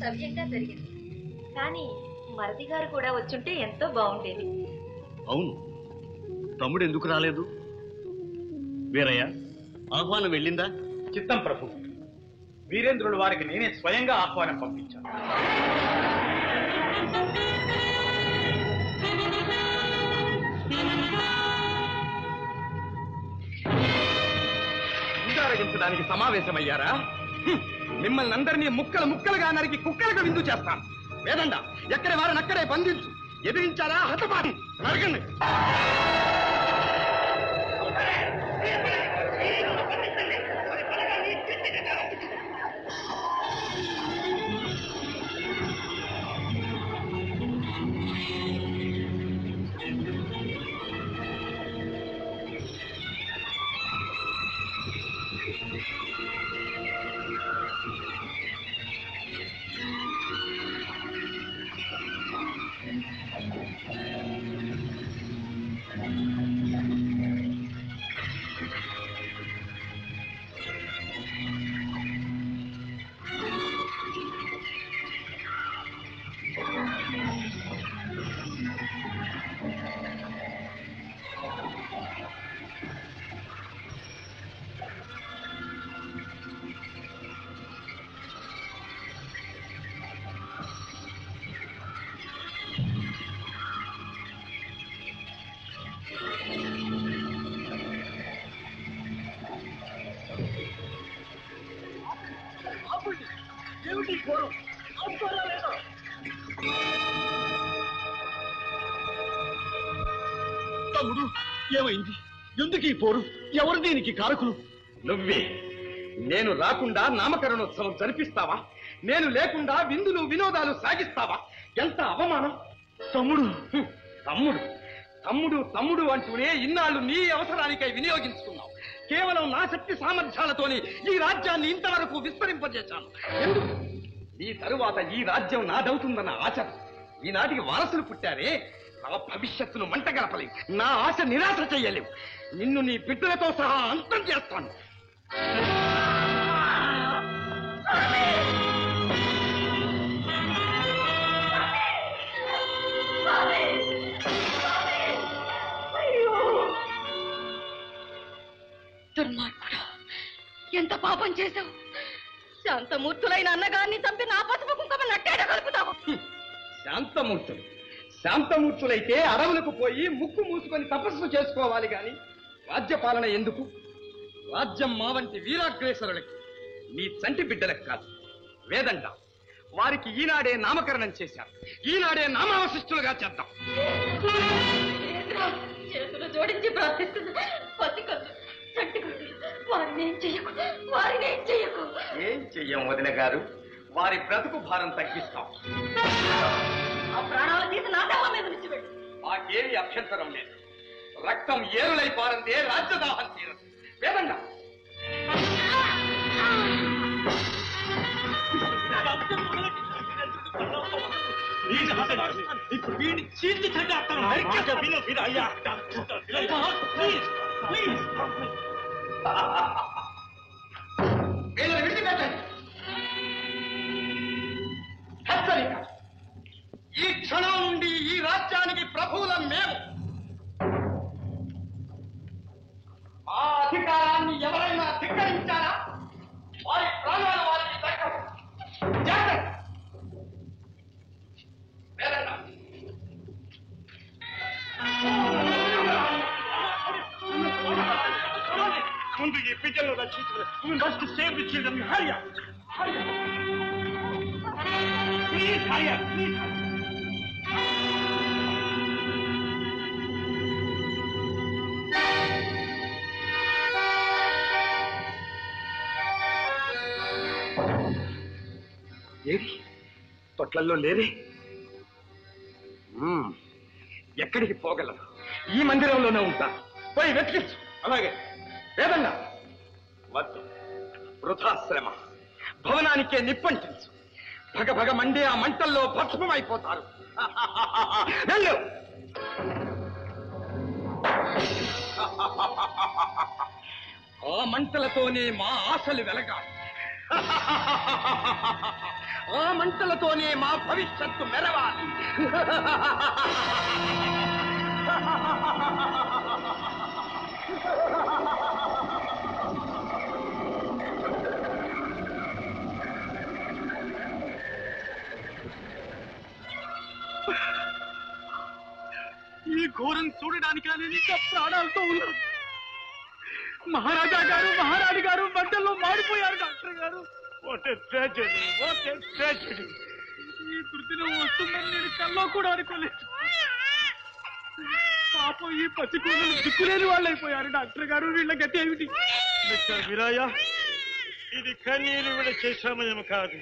సవ్యంగా జరిగింది. కానీ మరది గారు కూడా వచ్చుంటే ఎంతో బాగుండేది. అవును, తమ్ముడు ఎందుకు రాలేదు? వీరయ్య, ఆహ్వానం వెళ్ళిందా? చిత్తం ప్రభు, వీరేంద్రుడు వారికి నేనే స్వయంగా ఆహ్వానం పంపించాను. విందారగించడానికి సమావేశమయ్యారా? మిమ్మల్ని అందరినీ ముక్కలు ముక్కలుగా నరికి కుక్కలుగా విందు చేస్తాను. వేదండ, ఎక్కడి వారిని అక్కడే బంధించు. ఎదిరించారా హతపాటి నరకండి. తమ్ముడు, ఏమైంది? ఎందుకు ఈ పోరు? ఎవరు దీనికి కారకులు? నువ్వే. నేను రాకుండా నామకరణోత్సవం జరిపిస్తావా? నేను లేకుండా విందులు వినోదాలు సాగిస్తావా? ఎంత అవమానం! తమ్ముడు తమ్ముడు తమ్ముడు తమ్ముడు అంటూనే ఇన్నాళ్ళు నీ అవసరానికై వినియోగించుకున్నావు. కేవలం నా శక్తి సామర్థ్యాలతోనే ఈ రాజ్యాన్ని ఇంతవరకు విస్తరింపజేశాను. ఎందుకు? ఈ తరువాత ఈ రాజ్యం నాదవుతుందన్న ఆశ. ఈనాటికి వారసులు పుట్టారే, నా భవిష్యత్తును మంటగలపలేవు. నా ఆశ నిరాశ చెయ్యలేవు. నిన్ను నీ బిడ్డలతో సహా అంతం చేస్తాను. దుర్మార్గుడా, ఎంత పాపం చేశావు! శాంతమూర్తులైన అన్నగారిని చంపి నా పసుపు కుంకుమ నట్టేట కలుపుతావు. శాంతమూర్తులు శాంతమూర్తులైతే అడవులకు పోయి ముక్కు మూసుకొని తపస్సు చేసుకోవాలి గాని రాజ్యపాలన ఎందుకు? రాజ్యం మా వంటి వీరాగ్రేసరులకి, నీ చంటి బిడ్డలకు కాదు. వేదండ, వారికి ఈనాడే నామకరణం చేశారు. ఈనాడే నామావశిష్టులుగా చేద్దాం. చేతులు జోడించి ప్రార్థిస్తున్నా. పసికద్దు, చంటికద్దు, వారినేం చెయ్యకు, వారినేం చెయ్యకు. ఏం చెయ్యం వదిన గారు, వారి బ్రతుకు భారం తగ్గిస్తాం. ఆ ప్రాణాల తీసి నా దేహం మీద విడిచిపెట్టు. మాకేమీ అభ్యంతరం లేదు. రక్తం ఏరులై పారందే రాజ్యదాహం తీరదు. వేదండ, ఇప్పుడు వీడిని చీల్చి చెడ్డాస్తాను. విడిచిపెట్టండి. హెచ్చరిక, ఈ క్షణం నుండి ఈ రాజ్యానికి ప్రభువులం మేము. మా అధికారాన్ని ఎవరైనా ధిక్కరించారా వారి ప్రాణాలు వారికి దక్కవు. జాగ్రత్త. ముందు ఈ బిడ్డలను రక్షించాలి. We must save the children. Hurry up. Hurry up. Please hurry up. Please hurry up. ఏది? తొట్లల్లో లేరే? ఎక్కడికి పోగలరు? ఈ మందిరంలోనే ఉంటాను. పోయి వెతికించు. అలాగే. వేదన్నా, వద్దు, వృథాశ్రమ. భవనానికే నిప్పంటించు. భగ భగ మండే ఆ మంటల్లో భస్మమైపోతారు. వెళ్ళు. ఆ మంటలతోనే మా ఆశలు వెలగాలి. ఆ మంటలతోనే మా భవిష్యత్తు మెరవాలి. ఈ ఘోరం చూడడానికి నేను ఇంకా ప్రాణాలతో ఉన్నాను. మహారాజా గారు, మహారాణి గారు మంటల్లో మాడిపోయారు. డాక్టర్ గారు, ఈ దుర్దినం వస్తుందని నేను కల్లో కూడా అనుకోలేదు. పాపం ఈ పసికూడలు దిక్కులేని వాళ్ళు అయిపోయారు. డాక్టర్ గారు, వీళ్ళ గతి ఏమిటి? మిస్టర్ వీరయ్య, ఇది కన్నీరు విడిచే సమయం కాదు.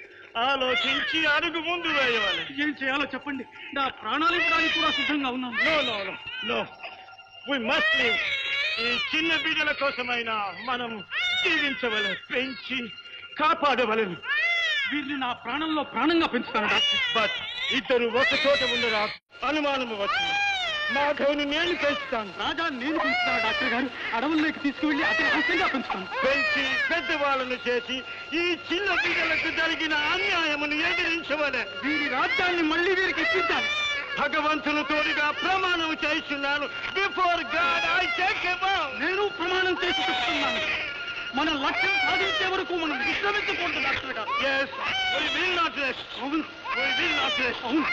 ఆలోచించి అడుగు ముందు వేయవాలి. ఏం చేయాలో చెప్పండి. నా ప్రాణాలు ఇవ్వడానికి కూడా సిద్ధంగా ఉన్నాను. No no no no, we must live. ఈ చిన్న బిడ్డల కోసమైనా మనం జీవించవలెను, పెంచి కాపాడవలెను. వీరిని నా ప్రాణంలో ప్రాణంగా పెంచుతాను డాక్టర్. బట్ ఇద్దరు ఒక చోట ఉండరా అనుమానము వచ్చింది. మాధవ్ని నేను పెంచుతాను. రాజా నేను పెంచుతాను డాక్టర్ గారు. అడవుల్లోకి తీసుకువెళ్ళి అతి రహస్యంగా పెంచుతాను. పెంచి పెద్దవాళ్ళను చేసి ఈ చిన్న బిడ్డలకు జరిగిన అన్యాయమును ఎదిరించవలె. వీరి రాజ్యాన్ని మళ్ళీ వీరికి ఇప్పించాలి. భగవంతుని తోడుగా ప్రమాణం చేస్తున్నాను. Before God I take a wow. నేను ప్రమాణం చేసి చెప్తున్నాను, మన లక్ష్యం సాధించే వరకు మనం విశ్రమించకూడదు డాక్టర్ గారు. Yes, we will not rest. అవును, We will not rest. అవును.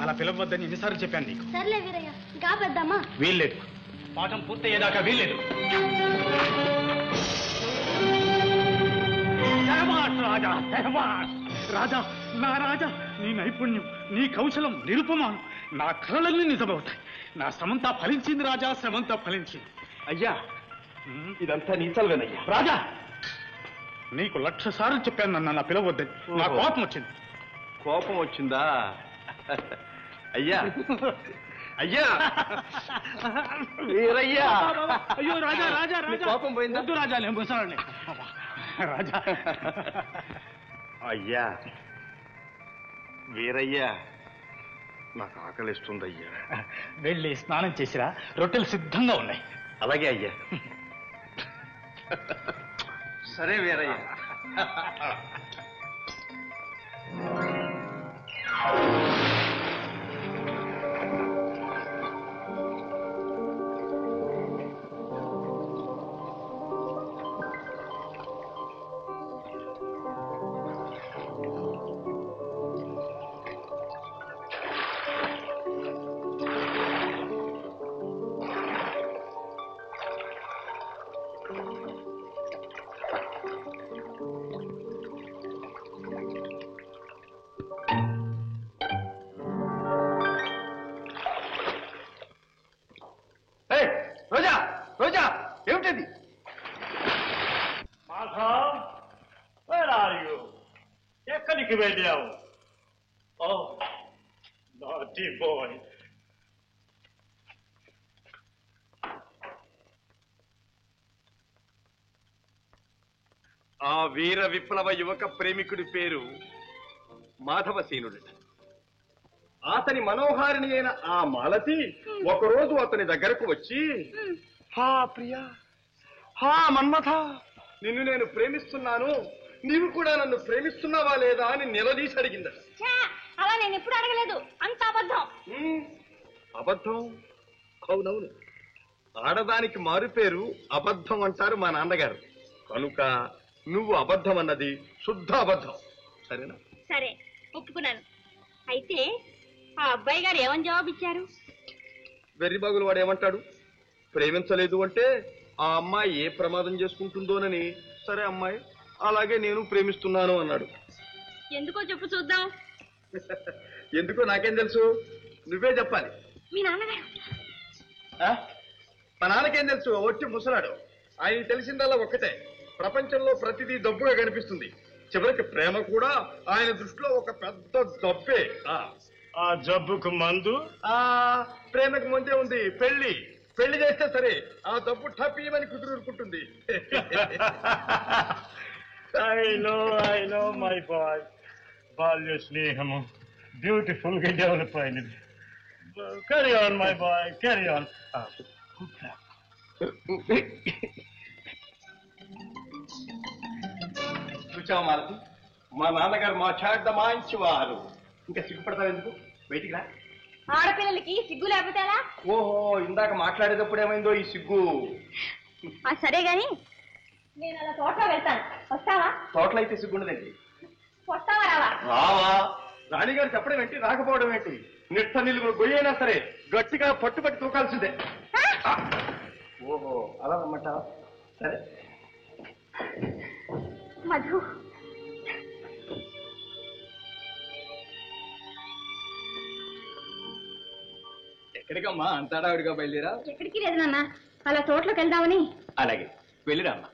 అలా పిలవద్దని ఎన్నిసార్లు చెప్పాను నీకు? సర్లే వీరయ్య, కాబద్దామా? వీల్లేదు. పాఠం పూర్తయ్యేదాకా వీల్లేదు. రాజా, రాజా, నా రాజా, నీ నైపుణ్యం, నీ కౌశలం నిరుపమానం. నా కలలన్నీ నిజమవుతాయి. నా శ్రమంతా ఫలించింది రాజా, శ్రమంతా ఫలించింది. అయ్యా, ఇదంతా నీ చలవేనయ్యా. రాజా, నీకు 1,00,000 సార్లు చెప్పాను నన్ను అలా పిలవద్దని. నా కోపం వచ్చింది. కోపం వచ్చిందా? అయ్యా, అయ్యా, వీరయ్యా. అయ్యో రాజా, రాజా, నీ రాజా, కోపం పోయిందా? వద్దు రాజా, నేను ముసలాడిని. రాజా, అయ్యా, వీరయ్యా, నాకు ఆకలిస్తుందయ్యా. వెళ్ళి స్నానం చేసిరా, రొట్టెలు సిద్ధంగా ఉన్నాయి. అలాగే అయ్యా. సరే వీరయ్య. రోజా, రోజా, ఏమిటది? Madhav, where are you? ఎక్కడికి వెళ్ళావు? ఓ naughty boy. ఆ వీర విప్లవ యువక ప్రేమికుడి పేరు మాధవసేనుడు. అతని మనోహారిణి అయిన ఆ మాలతి ఒకరోజు అతని దగ్గరకు వచ్చి, హా ప్రియా, హా మన్మథ, నిన్ను నేను ప్రేమిస్తున్నాను, నీవు కూడా నన్ను ప్రేమిస్తున్నావా లేదా అని నిలదీసి అడిగిందట. అలా నేను ఎప్పుడు అడగలేదు, అంత అబద్ధం. అబద్ధం? అవునవును, ఆడదానికి మారు పేరు అబద్ధం అంటారు మా నాన్నగారు. కనుక నువ్వు అబద్ధం అన్నది శుద్ధ అబద్ధం. సరేనా? సరే, ఒప్పుకున్నాను. అయితే ఆ అబ్బాయి గారు ఏమని జవాబిచ్చారు? వెర్రిబాగులు వాడు ఏమంటాడు? ప్రేమించలేదు అంటే ఆ అమ్మాయి ఏ ప్రమాదం చేసుకుంటుందోనని. సరే అమ్మాయి, అలాగే నేను ప్రేమిస్తున్నాను అన్నాడు. ఎందుకో చెప్పు చూద్దాం. ఎందుకో నాకేం తెలుసు, నువ్వే చెప్పాలి. మీ నాన్నగారు. మా నాన్నకేం తెలుసు, వచ్చి ముసలాడు. ఆయన తెలిసిందల్లా ఒక్కటే, ప్రపంచంలో ప్రతిదీ డబ్బుగా కనిపిస్తుంది. చివరికి ప్రేమ కూడా ఆయన దృష్టిలో ఒక పెద్ద డబ్బే. ఆ జబ్బుకు మందు? ప్రేమకు ముందే ఉంది పెళ్లి. పెళ్లి చేస్తే సరే, ఆ డబ్బు టపీమని కుదురుకుంటుంది. I know, my boy. బాల్య స్నేహము బ్యూటిఫుల్ గా డెవలప్ అయినది. Carry on my boy, carry on. చూచావు మాలతి, మా నాన్నగారు మా చాట మంచివారు. ఇంకా సిగ్గుపడతావు ఎందుకు? బయటికి రా. ఆడపిల్లలకి సిగ్గు లేకపోతే ఎలా? ఓహో, ఇందాక మాట్లాడేటప్పుడు ఏమైందో ఈ సిగ్గు. సరే గాని నేను అలా తోటలో వెళ్తాను, వస్తావా? తోటలో అయితే సిగ్గుండదండి. వస్తావా రావా? రావా? రాణిగారు చెప్పడం ఏంటి, రాకపోవడం ఏంటి? నిట్ట నిలుగురు గొయ్యైనా సరే గట్టిగా పట్టుబట్టి తూకాల్సిందే. ఓహో, అలా అన్నమాట. సరే మధు, ఎక్కడికమ్మా అంత హడావిడిగా బయలుదేరా? ఎక్కడికి లేదు నాన్న, అలా తోటలోకి వెళ్దామని. అలాగే వెళ్ళిరామ్మా.